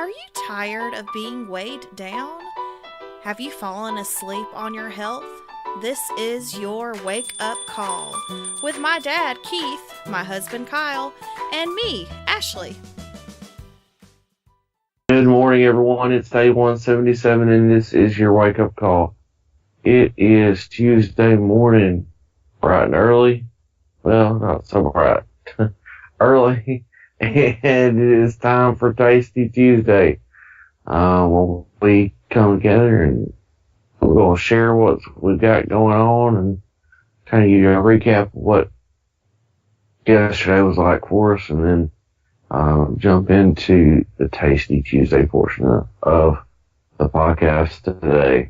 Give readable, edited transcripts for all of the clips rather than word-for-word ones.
Are you tired of being weighed down? Have you fallen asleep on your health? This is your wake up call with my dad, Keith, my husband, Kyle, and me, Ashley. Good morning, everyone. It's day 177, and this is your wake up call. It is Tuesday morning, bright and early. Well, not so bright. Early. And it is time for Tasty Tuesday. We come together and we're going to share what we've got going on and kind of give you a recap of what yesterday was like for us, and then jump into the Tasty Tuesday portion of the podcast today.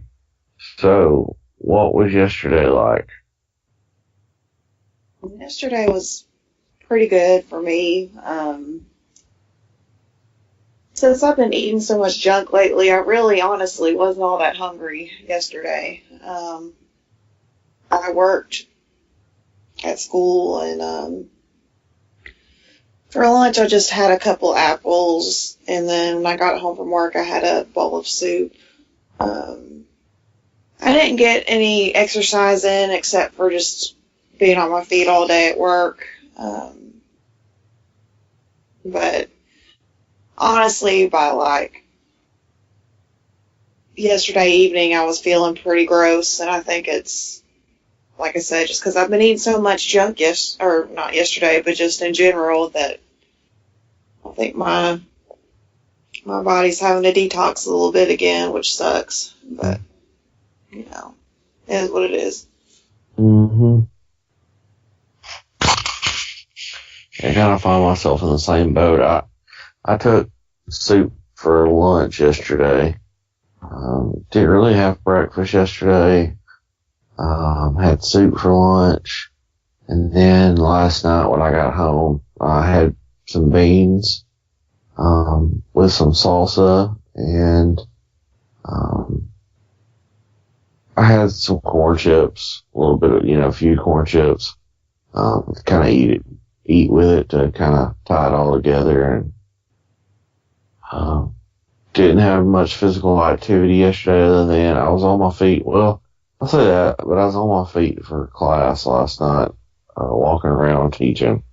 So, what was yesterday like? Yesterday was pretty good for me. Since I've been eating so much junk lately, I really honestly wasn't all that hungry yesterday. I worked at school, and for lunch I just had a couple apples, and then when I got home from work I had a bowl of soup. I didn't get any exercise in except for just being on my feet all day at work. But honestly, by yesterday evening, I was feeling pretty gross, and I think it's, like I said, just because I've been eating so much junk, or not yesterday, but just in general, that I think my body's having to detox a little bit again, which sucks, but, it is what it is. Mm-hmm. I kind of find myself in the same boat. I took soup for lunch yesterday. Didn't really have breakfast yesterday. Had soup for lunch. And then last night when I got home, I had some beans, with some salsa, and, I had some corn chips, a little bit of, a few corn chips, to kind of eat with it to kind of tie it all together. And didn't have much physical activity yesterday other than I was on my feet. Well, I'll say that, but I was on my feet for class last night, walking around teaching.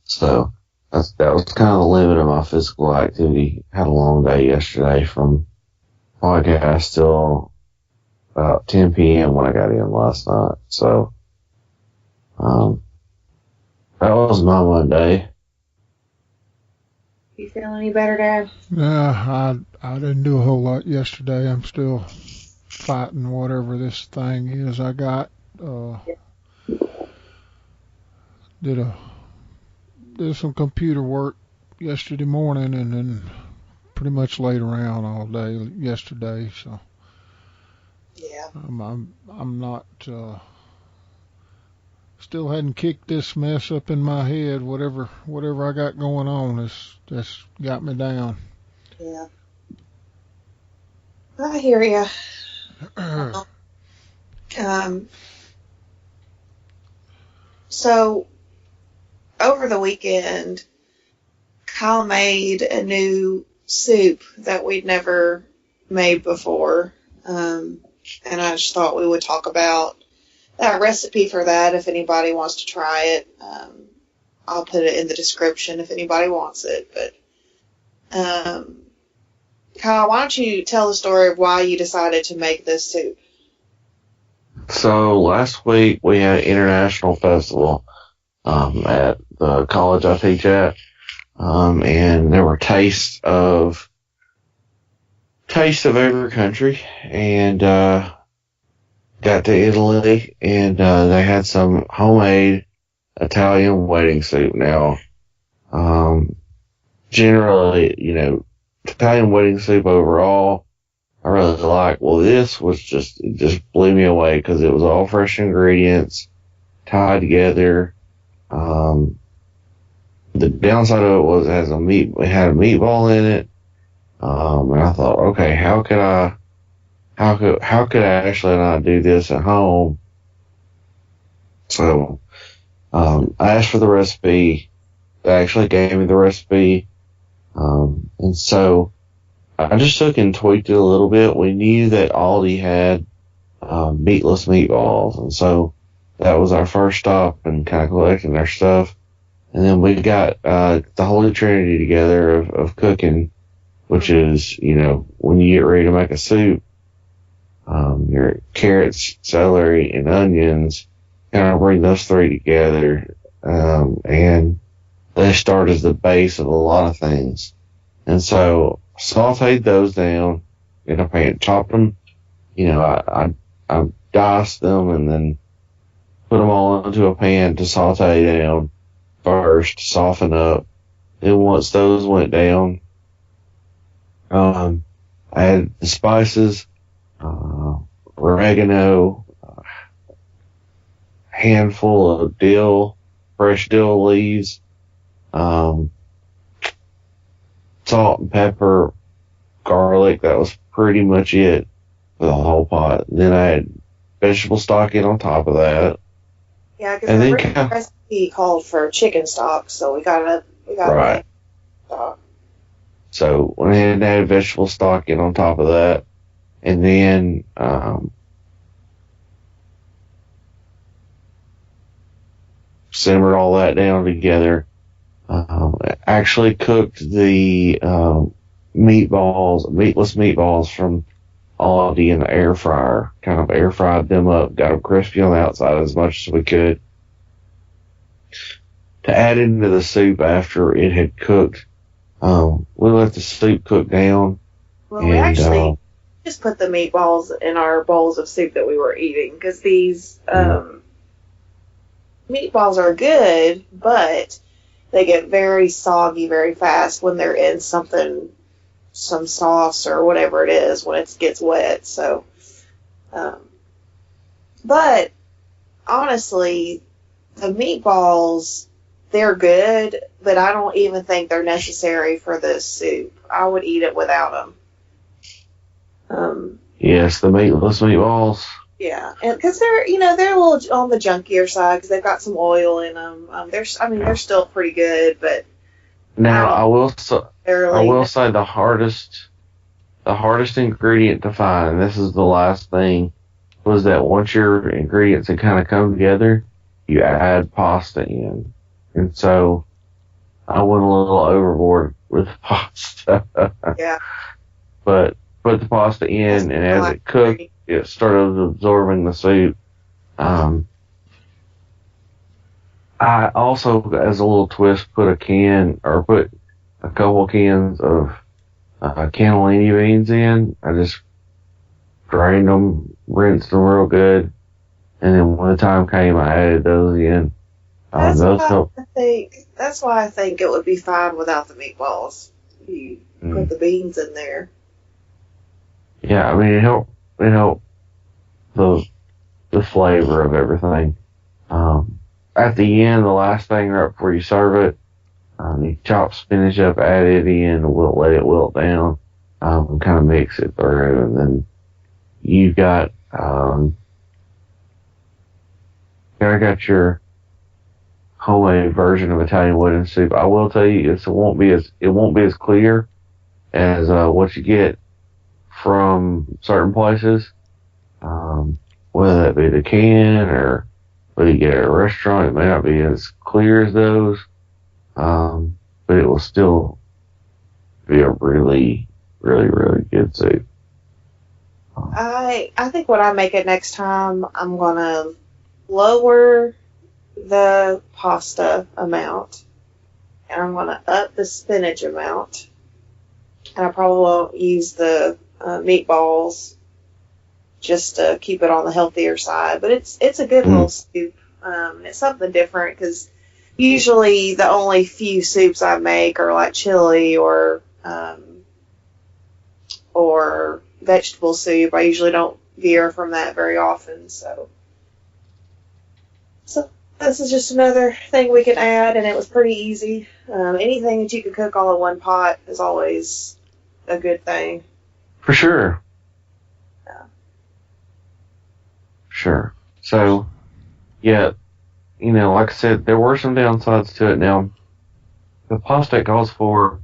So that was kind of the limit of my physical activity. Had a long day yesterday from podcast till about 10 p.m. when I got in last night. So that was my Monday. You feeling any better, Dad? Yeah, I didn't do a whole lot yesterday. I'm still fighting whatever this thing is I got. Did some computer work yesterday morning, and then pretty much laid around all day yesterday. So Yeah. I'm not. Still hadn't kicked this mess up in my head. Whatever I got going on that's got me down. Yeah. I hear you. So over the weekend, Kyle made a new soup that we'd never made before. And I just thought we would talk about that recipe for that if anybody wants to try it. I'll put it in the description if anybody wants it. But Kyle, why don't you tell the story of why you decided to make this soup? So last week we had an international festival at the college I teach at, and there were tastes of every country, and got to Italy, and they had some homemade Italian wedding soup. Now, generally, Italian wedding soup overall, I really like. Well, this was it just blew me away because it was all fresh ingredients tied together. The downside of it was it had a meatball in it. And I thought, okay, how could Ashley and I do this at home? So, I asked for the recipe. They actually gave me the recipe. And And so I just took and tweaked it a little bit. We knew that Aldi had meatless meatballs, and so that was our first stop in kind of collecting our stuff. And then we got the Holy Trinity together of cooking, which is, when you get ready to make a soup, your carrots, celery, and onions, kind of bring those three together, and they start as the base of a lot of things. And so sauteed those down in a pan, chopped them, I diced them and then put them all into a pan to saute down first, soften up. Then once those went down, I added the spices, oregano, handful of dill, fresh dill leaves, salt and pepper, garlic. That was pretty much it for the whole pot. Then I had vegetable stock in on top of that. Yeah, because the original recipe called for chicken stock, so we got right. Stock. So went ahead and added vegetable stock in on top of that, and then simmered all that down together. Actually cooked the meatless meatballs from Aldi in the air fryer. Kind of air fried them up, got them crispy on the outside as much as we could. To add into the soup after it had cooked, we let the soup cook down. Well, we actually just put the meatballs in our bowls of soup that we were eating, because these meatballs are good, but they get very soggy very fast when they're in some sauce or whatever it is when it gets wet. So, but honestly, the meatballs, they're good, but I don't even think they're necessary for this soup. I would eat it without them. Yes, the meatless meatballs. Yeah, and because they're a little on the junkier side because they've got some oil in them. They're still pretty good, but now I will say the hardest ingredient to find, and this is the last thing, was that once your ingredients had kind of come together, you add pasta in, and so I went a little overboard with pasta. Yeah, but put the pasta in, and as it cooked, it started absorbing the soup. I also, as a little twist, put a couple cans of cannellini beans in. I just drained them, rinsed them real good, and then when the time came, I added those in. That's why I think it would be fine without the meatballs. You put the beans in there. Yeah, I mean, it helped the flavor of everything. At the end, the last thing right before you serve it, you chop spinach up, add it in, we'll let it wilt down, and kind of mix it through, and then you got your homemade version of Italian wooden soup. I will tell you, it won't be as clear as what you get from certain places, whether that be the can or whether you get at a restaurant. It may not be as clear as those, but it will still be a really, really, really good soup. I think when I make it next time, I'm gonna lower the pasta amount, and I'm gonna up the spinach amount, and I probably won't use the meatballs just to keep it on the healthier side. But it's a good little soup. It's something different because usually the only few soups I make are like chili or vegetable soup. I usually don't veer from that very often. So this is just another thing we can add, and it was pretty easy. Anything that you can cook all in one pot is always a good thing. For sure. Yeah. Sure. So, yeah, like I said, there were some downsides to it. Now, the pasta it calls for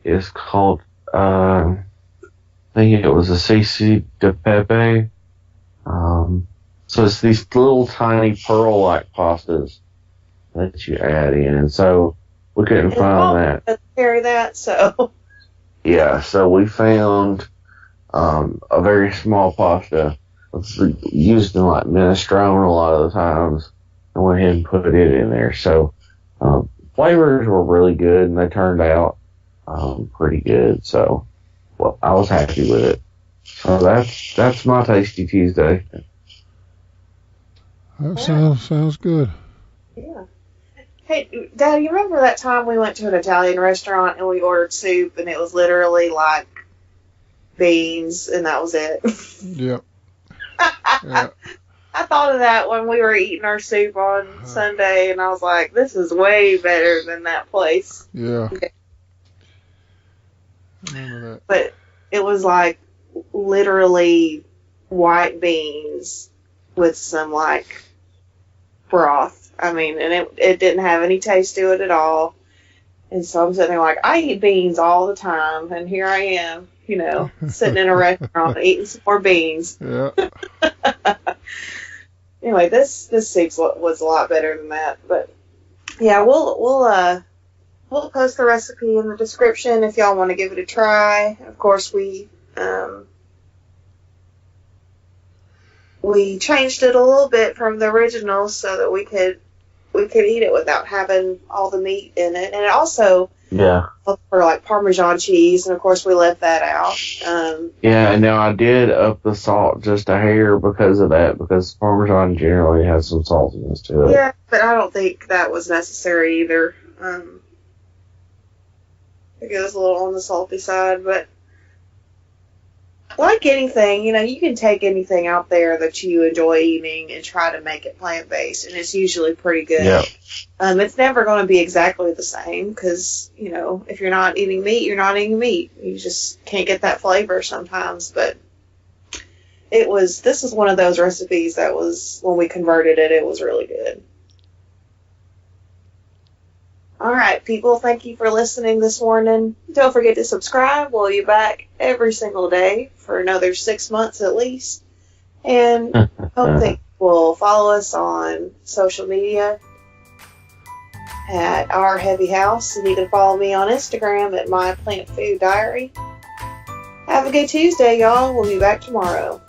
is called, I think it was a ceci de pepe. So it's these little tiny pearl-like pastas that you add in. And so we couldn't find that. Carry that, so. Yeah, so we found a very small pasta. It's used in like minestrone a lot of the times, and went ahead and put it in there. So flavors were really good, and they turned out pretty good. So well, I was happy with it. So that's my Tasty Tuesday. That sounds good. Yeah. Hey, Dad, you remember that time we went to an Italian restaurant and we ordered soup and it was literally like beans and that was it? Yep. Yeah. I thought of that when we were eating our soup on Sunday and I was like, this is way better than that place. Yeah. I remember that. But it was like literally white beans with some like broth. I mean, and it didn't have any taste to it at all. And so I'm sitting there like, I eat beans all the time, and here I am, sitting in a restaurant eating some more beans. Yeah. Anyway, this soup was a lot better than that. But yeah, we'll post the recipe in the description if y'all want to give it a try. Of course, we changed it a little bit from the original so that we could eat it without having all the meat in it. And it also for like Parmesan cheese, and of course we left that out. Yeah, and now I did up the salt just a hair because of that, because Parmesan generally has some saltiness to it. Yeah, but I don't think that was necessary either. I think it was a little on the salty side, but like anything, you can take anything out there that you enjoy eating and try to make it plant-based, and it's usually pretty good. Yeah. It's never going to be exactly the same because, if you're not eating meat, you're not eating meat. You just can't get that flavor sometimes, but this is one of those recipes that was, when we converted it, it was really good. All right, people, thank you for listening this morning. Don't forget to subscribe. We'll be back every single day for another 6 months at least. And hope that you will follow us on social media at Our Heavy House. And you can follow me on Instagram at My Plant Food Diary. Have a good Tuesday, y'all. We'll be back tomorrow.